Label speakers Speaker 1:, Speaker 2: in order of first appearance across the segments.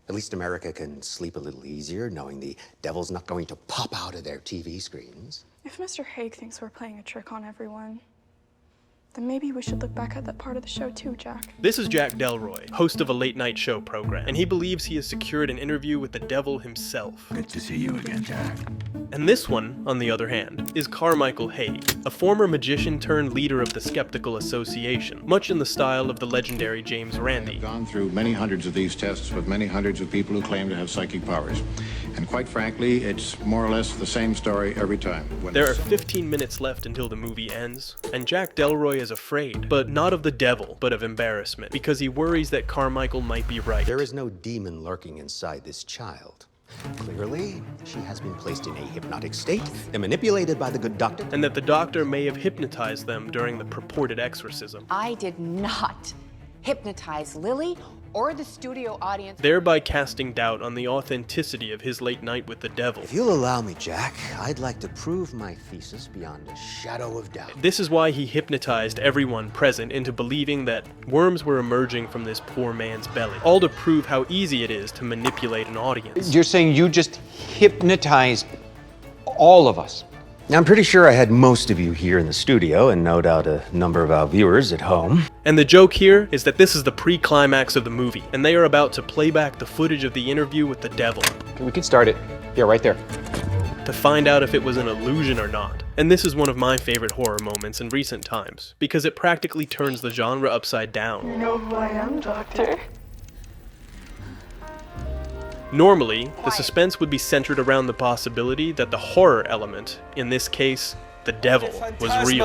Speaker 1: At least America can sleep a little easier knowing the devil's not going to pop out of their TV screens.
Speaker 2: If Mr. Haig thinks we're playing a trick on everyone, then maybe we should look back at that part of the show too, Jack.
Speaker 3: This is Jack Delroy, host of a late-night show program, and he believes he has secured an interview with the devil himself.
Speaker 4: Good to see you again, Jack.
Speaker 3: And this one, on the other hand, is Carmichael Haig, a former magician turned leader of the Skeptical Association, much in the style of the legendary James Randi.
Speaker 5: I've gone through many hundreds of these tests with many hundreds of people who claim to have psychic powers. And quite frankly, it's more or less the same story every time.
Speaker 3: There are 15 minutes left until the movie ends, and Jack Delroy is afraid, but not of the devil, but of embarrassment, because he worries that Carmichael might be right.
Speaker 1: There is no demon lurking inside this child. Clearly, she has been placed in a hypnotic state and manipulated by the good doctor.
Speaker 3: And that the doctor may have hypnotized them during the purported exorcism.
Speaker 6: I did not hypnotize Lily or the studio audience,
Speaker 3: thereby casting doubt on the authenticity of his late night with the devil.
Speaker 1: If you'll allow me, Jack, I'd like to prove my thesis beyond a shadow of doubt.
Speaker 3: This is why he hypnotized everyone present into believing that worms were emerging from this poor man's belly, all to prove how easy it is to manipulate an audience.
Speaker 7: You're saying you just hypnotized all of us?
Speaker 1: Now, I'm pretty sure I had most of you here in the studio, and no doubt a number of our viewers at home.
Speaker 3: And the joke here is that this is the pre-climax of the movie, and they are about to play back the footage of the interview with the devil.
Speaker 7: We can start it. Yeah, right there.
Speaker 3: To find out if it was an illusion or not. And this is one of my favorite horror moments in recent times, because it practically turns the genre upside down.
Speaker 2: You know who I am, Doctor?
Speaker 3: Normally, the suspense would be centered around the possibility that the horror element, in this case, the devil, was real.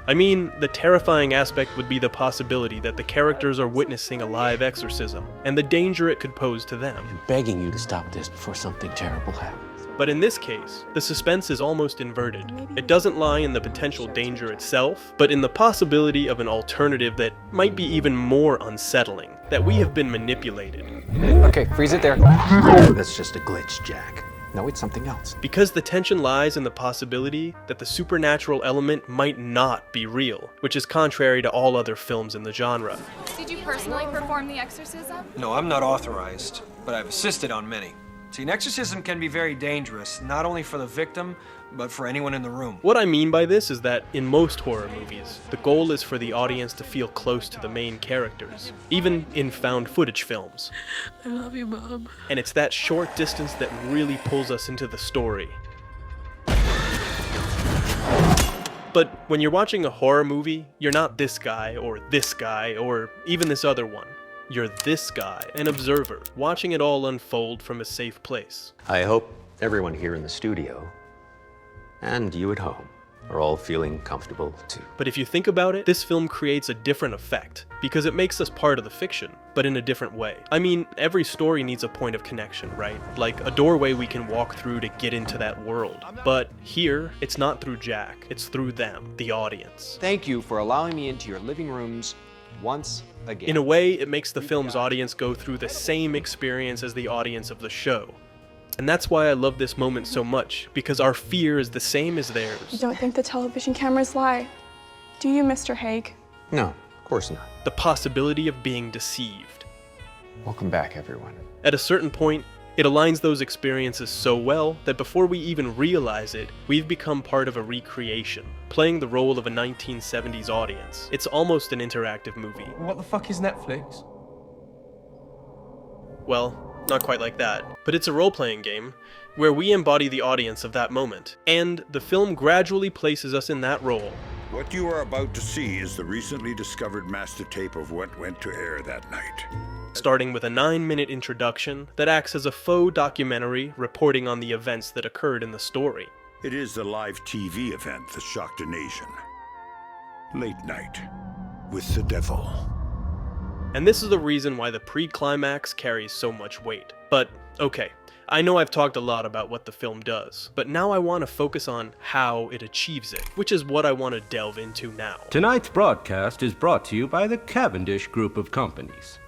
Speaker 3: I mean, the terrifying aspect would be the possibility that the characters are witnessing a live exorcism, and the danger it could pose to them.
Speaker 8: I'm begging you to stop this before something terrible happens.
Speaker 3: But in this case, the suspense is almost inverted. It doesn't lie in the potential danger itself, but in the possibility of an alternative that might be even more unsettling, that we have been manipulated.
Speaker 7: Okay, freeze it there.
Speaker 1: That's just a glitch, Jack.
Speaker 7: No, it's something else.
Speaker 3: Because the tension lies in the possibility that the supernatural element might not be real, which is contrary to all other films in the genre.
Speaker 9: Did you personally perform the exorcism?
Speaker 10: No, I'm not authorized, but I've assisted on many. See, an exorcism can be very dangerous, not only for the victim, but for anyone in the room.
Speaker 3: What I mean by this is that in most horror movies, the goal is for the audience to feel close to the main characters, even in found footage films.
Speaker 2: I love you, Mom.
Speaker 3: And it's that short distance that really pulls us into the story. But when you're watching a horror movie, you're not this guy, or even this other one. You're this guy, an observer, watching it all unfold from a safe place.
Speaker 1: I hope everyone here in the studio, and you at home, are all feeling comfortable too.
Speaker 3: But if you think about it, this film creates a different effect, because it makes us part of the fiction, but in a different way. I mean, every story needs a point of connection, right? Like a doorway we can walk through to get into that world. But here, it's not through Jack, it's through them, the audience.
Speaker 7: Thank you for allowing me into your living rooms once again.
Speaker 3: In a way, it makes the film's audience go through the same experience as the audience of the show. And that's why I love this moment so much, because our fear is the same as theirs.
Speaker 2: You don't think the television cameras lie, do you, Mr. Haig?
Speaker 1: No, of course not.
Speaker 3: The possibility of being deceived.
Speaker 7: Welcome back, everyone.
Speaker 3: At a certain point, it aligns those experiences so well that before we even realize it, we've become part of a recreation, playing the role of a 1970s audience. It's almost an interactive movie.
Speaker 10: What the fuck is Netflix?
Speaker 3: Well, not quite like that, but it's a role-playing game where we embody the audience of that moment, and the film gradually places us in that role.
Speaker 4: What you are about to see is the recently discovered master tape of what went to air that night.
Speaker 3: Starting with a 9-minute introduction that acts as a faux documentary reporting on the events that occurred in the story.
Speaker 4: It is the live TV event that shocked a nation. Late Night with the Devil.
Speaker 3: And this is the reason why the pre-climax carries so much weight. But, okay, I know I've talked a lot about what the film does, but now I want to focus on how it achieves it, which is what I want to delve into now.
Speaker 11: Tonight's broadcast is brought to you by the Cavendish Group of Companies.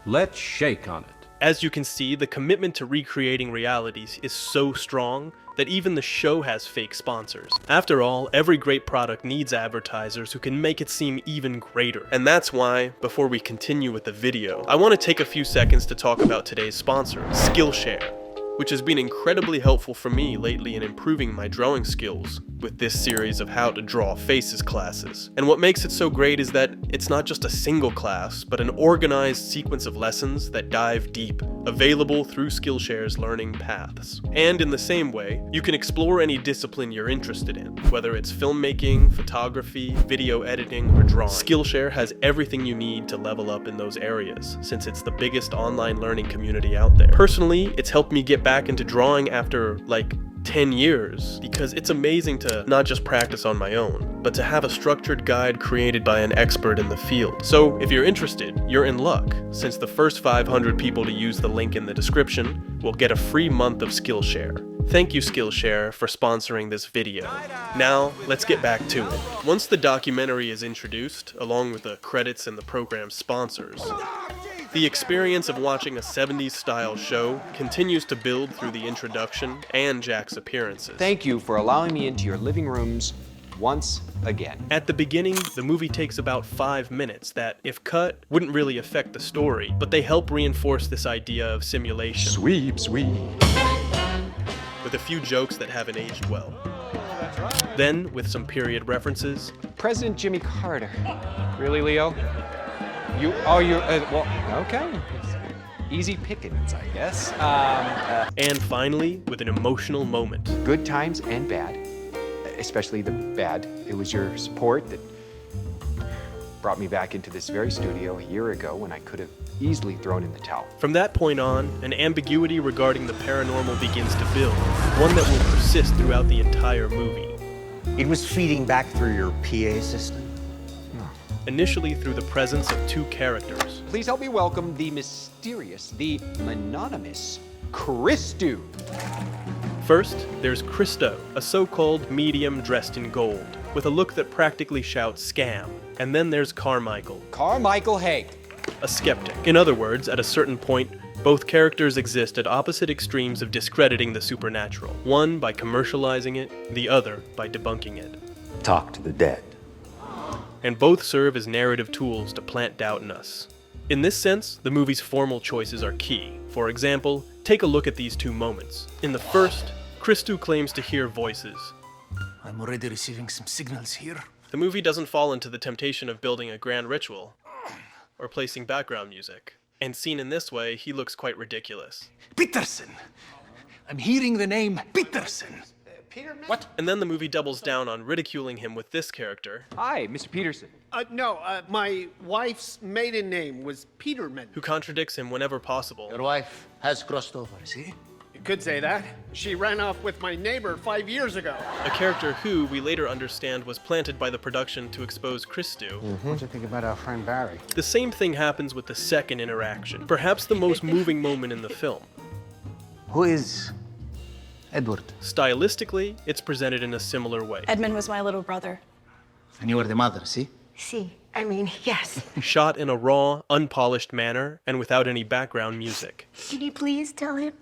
Speaker 11: Let's shake on it.
Speaker 3: As you can see, the commitment to recreating realities is so strong that even the show has fake sponsors. After all, every great product needs advertisers who can make it seem even greater. And that's why, before we continue with the video, I want to take a few seconds to talk about today's sponsor, Skillshare, which has been incredibly helpful for me lately in improving my drawing skills with this series of how to draw faces classes. And what makes it so great is that it's not just a single class, but an organized sequence of lessons that dive deep, available through Skillshare's learning paths. And in the same way, you can explore any discipline you're interested in, whether it's filmmaking, photography, video editing, or drawing. Skillshare has everything you need to level up in those areas, since it's the biggest online learning community out there. Personally, it's helped me get back into drawing after like 10 years, because it's amazing to not just practice on my own, but to have a structured guide created by an expert in the field. So if you're interested, you're in luck, since the first 500 people to use the link in the description will get a free month of Skillshare. Thank you, Skillshare, for sponsoring this video. Now, let's get back to it. Once the documentary is introduced, along with the credits and the program's sponsors, the experience of watching a 70s style show continues to build through the introduction and Jack's appearances.
Speaker 7: Thank you for allowing me into your living rooms once again.
Speaker 3: At the beginning, the movie takes about 5 minutes that, if cut, wouldn't really affect the story, but they help reinforce this idea of simulation.
Speaker 7: Sweep, sweep.
Speaker 3: With a few jokes that haven't aged well. Then, with some period references.
Speaker 7: President Jimmy Carter. Really, Leo? Okay. Easy pickings, I guess.
Speaker 3: And finally, with an emotional moment.
Speaker 7: Good times and bad, especially the bad. It was your support that brought me back into this very studio a year ago when I could have easily thrown in the towel.
Speaker 3: From that point on, an ambiguity regarding the paranormal begins to build, one that will persist throughout the entire movie.
Speaker 1: It was feeding back through your PA system?
Speaker 3: Initially through the presence of two characters.
Speaker 7: Please help me welcome the mysterious, the mononymous Christu.
Speaker 3: First, there's Christo, a so-called medium dressed in gold, with a look that practically shouts scam. And then there's Carmichael.
Speaker 7: Carmichael Haig.
Speaker 3: A skeptic. In other words, at a certain point, both characters exist at opposite extremes of discrediting the supernatural. One by commercializing it, the other by debunking it.
Speaker 1: Talk to the dead.
Speaker 3: And both serve as narrative tools to plant doubt in us. In this sense, the movie's formal choices are key. For example, take a look at these two moments. In the first, Christu claims to hear voices.
Speaker 12: I'm already receiving some signals here.
Speaker 3: The movie doesn't fall into the temptation of building a grand ritual or placing background music. And seen in this way, he looks quite ridiculous.
Speaker 12: Peterson! I'm hearing the name Peterson. What?
Speaker 3: And then the movie doubles down on ridiculing him with this character.
Speaker 7: Hi, Mr. Peterson.
Speaker 13: My wife's maiden name was Peterman.
Speaker 3: Who contradicts him whenever possible.
Speaker 12: Your wife has crossed over, see?
Speaker 13: You could say that. She ran off with my neighbor 5 years ago.
Speaker 3: A character who, we later understand, was planted by the production to expose Christu.
Speaker 14: What do you think about our friend Barry?
Speaker 3: The same thing happens with the second interaction. Perhaps the most moving moment in the film.
Speaker 14: Who is Edward?
Speaker 3: Stylistically, it's presented in a similar way.
Speaker 2: Edmund was my little brother.
Speaker 12: And you were the mother, see?
Speaker 6: Yes.
Speaker 3: Shot in a raw, unpolished manner and without any background music.
Speaker 6: Can you please tell him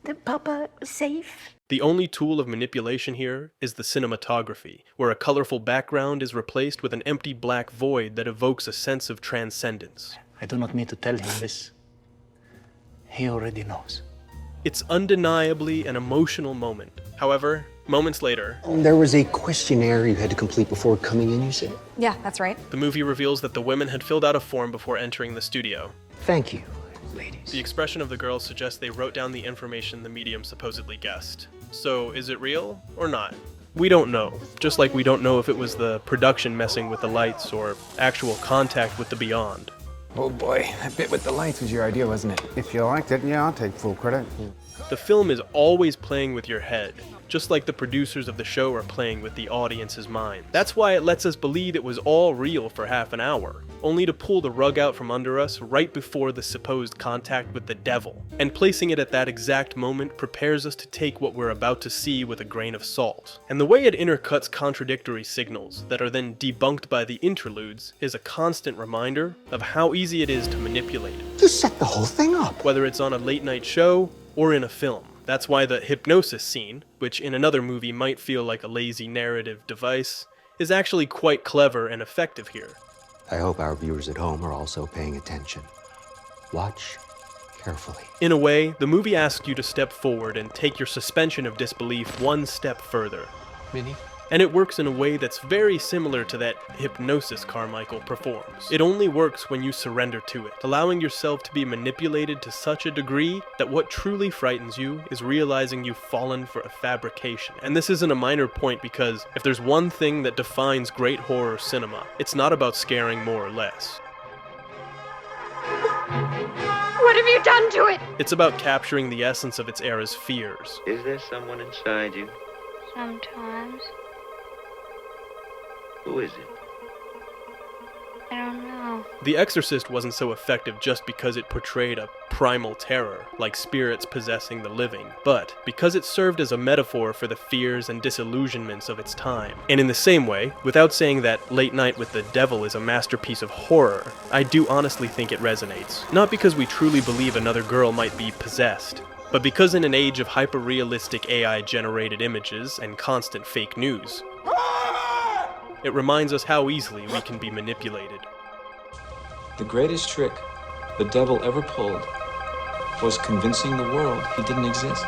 Speaker 6: that Papa was safe?
Speaker 3: The only tool of manipulation here is the cinematography, where a colorful background is replaced with an empty black void that evokes a sense of transcendence.
Speaker 12: I do not need to tell him this. He already knows.
Speaker 3: It's undeniably an emotional moment. However, moments later...
Speaker 1: There was a questionnaire you had to complete before coming in, you said?
Speaker 9: Yeah, that's right.
Speaker 3: The movie reveals that the women had filled out a form before entering the studio.
Speaker 1: Thank you, ladies.
Speaker 3: The expression of the girls suggests they wrote down the information the medium supposedly guessed. So, is it real or not? We don't know. Just like we don't know if it was the production messing with the lights or actual contact with the beyond.
Speaker 14: Oh boy, that bit with the lights was your idea, wasn't it? If you liked it, yeah, I'll take full credit.
Speaker 3: The film is always playing with your head, just like the producers of the show are playing with the audience's mind. That's why it lets us believe it was all real for half an hour, only to pull the rug out from under us right before the supposed contact with the devil. And placing it at that exact moment prepares us to take what we're about to see with a grain of salt. And the way it intercuts contradictory signals that are then debunked by the interludes is a constant reminder of how easy it is to manipulate.
Speaker 1: You set the whole thing up.
Speaker 3: Whether it's on a late night show or in a film. That's why the hypnosis scene, which in another movie might feel like a lazy narrative device, is actually quite clever and effective here.
Speaker 1: I hope our viewers at home are also paying attention. Watch carefully.
Speaker 3: In a way, the movie asks you to step forward and take your suspension of disbelief one step further.
Speaker 8: Minnie?
Speaker 3: And it works in a way that's very similar to that hypnosis Carmichael performs. It only works when you surrender to it, allowing yourself to be manipulated to such a degree that what truly frightens you is realizing you've fallen for a fabrication. And this isn't a minor point because if there's one thing that defines great horror cinema, it's not about scaring more or less.
Speaker 15: What have you done to it?
Speaker 3: It's about capturing the essence of its era's fears.
Speaker 16: Is there someone inside you?
Speaker 15: Sometimes.
Speaker 16: Who is it?
Speaker 15: I don't know.
Speaker 3: The Exorcist wasn't so effective just because it portrayed a primal terror, like spirits possessing the living, but because it served as a metaphor for the fears and disillusionments of its time. And in the same way, without saying that Late Night with the Devil is a masterpiece of horror, I do honestly think it resonates. Not because we truly believe another girl might be possessed, but because in an age of hyper-realistic AI-generated images and constant fake news, it reminds us how easily we can be manipulated.
Speaker 17: The greatest trick the devil ever pulled was convincing the world he didn't exist.